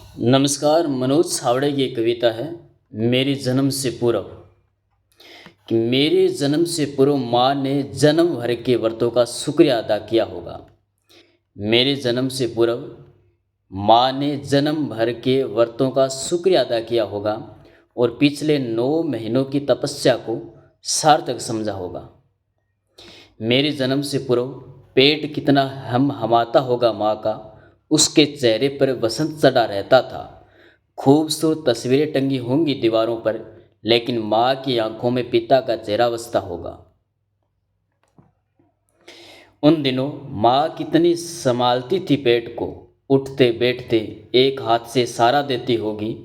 नमस्कार। मनोज छावड़े की एक कविता है, मेरे जन्म से पूर्व। कि मेरे जन्म से पूर्व माँ ने जन्म भर के व्रतों का शुक्रिया अदा किया होगा। मेरे जन्म से पूर्व माँ ने जन्म भर के व्रतों का शुक्रिया अदा किया होगा और पिछले 9 महीनों की तपस्या को सार्थक समझा होगा। मेरे जन्म से पूर्व पेट कितना हम हमाता होगा माँ का, उसके चेहरे पर वसंत चढ़ा रहता था। खूबसूरत तस्वीरें टंगी होंगी दीवारों पर, लेकिन माँ की आंखों में पिता का चेहरा बसता होगा। उन दिनों माँ कितनी संभालती थी पेट को, उठते बैठते एक हाथ से सहारा देती होगी,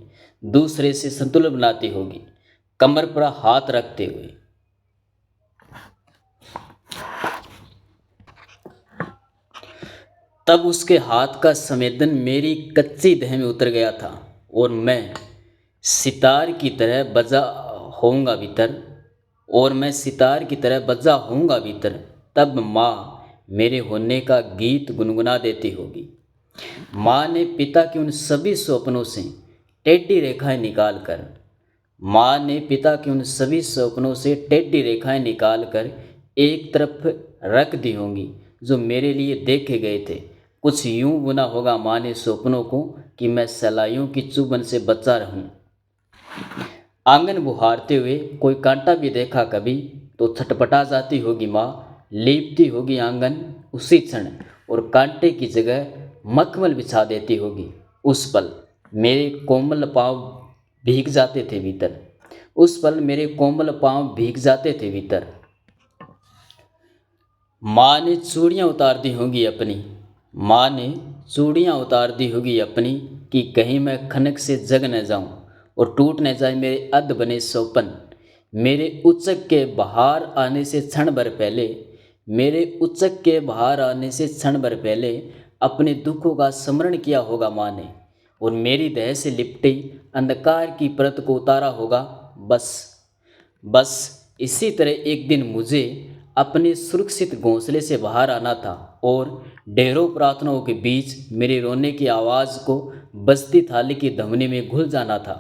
दूसरे से संतुलन बनाती होगी, कमर पर हाथ रखते हुए। तब उसके हाथ का संवेदन मेरी कच्ची देह में उतर गया था और मैं सितार की तरह बजा होऊंगा भीतर और मैं सितार की तरह बजा होऊंगा भीतर। तब माँ मेरे होने का गीत गुनगुना देती होगी। माँ ने पिता के उन सभी स्वप्नों से टेढ़ी रेखाएं निकाल कर माँ ने पिता के उन सभी स्वप्नों से टेढ़ी रेखाएं निकाल कर एक तरफ रख दी होंगी जो मेरे लिए देखे गए थे। कुछ यूं बुना होगा माँ ने स्वप्नों को कि मैं सलाइयों की चुभन से बचा रहूं। आंगन बुहारते हुए कोई कांटा भी देखा कभी तो छटपटा जाती होगी माँ, लीपती होगी आंगन उसी क्षण और कांटे की जगह मखमल बिछा देती होगी। उस पल मेरे कोमल पांव भीग जाते थे भीतर, उस पल मेरे कोमल पांव भीग जाते थे भीतर। माँ ने चूड़ियाँ उतार दी होंगी अपनी, माँ ने चूड़ियाँ उतार दी होगी अपनी कि कहीं मैं खनक से जग न जाऊं और टूट न जाए मेरे अध बने सोपन। मेरे उचक के बाहर आने से क्षण भर पहले, मेरे उचक के बाहर आने से क्षण भर पहले अपने दुखों का स्मरण किया होगा माँ ने और मेरी देह से लिपटी अंधकार की परत को उतारा होगा। बस इसी तरह एक दिन मुझे अपने सुरक्षित घोंसले से बाहर आना था और ढेरों प्रार्थनाओं के बीच मेरे रोने की आवाज़ को बजती थाली की धमनी में घुल जाना था।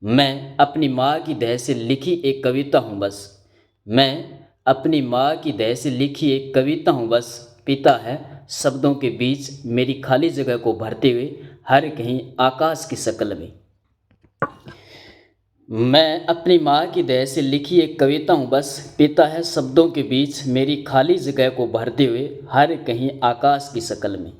मैं अपनी माँ की देह से लिखी एक कविता हूँ बस, मैं अपनी माँ की देह से लिखी एक कविता हूँ बस। पिता है शब्दों के बीच मेरी खाली जगह को भरते हुए हर कहीं आकाश की शक्ल में। मैं अपनी माँ की देह से लिखी एक कविता हूँ बस, पिता है शब्दों के बीच मेरी खाली जगह को भरते हुए हर कहीं आकाश की शक्ल में।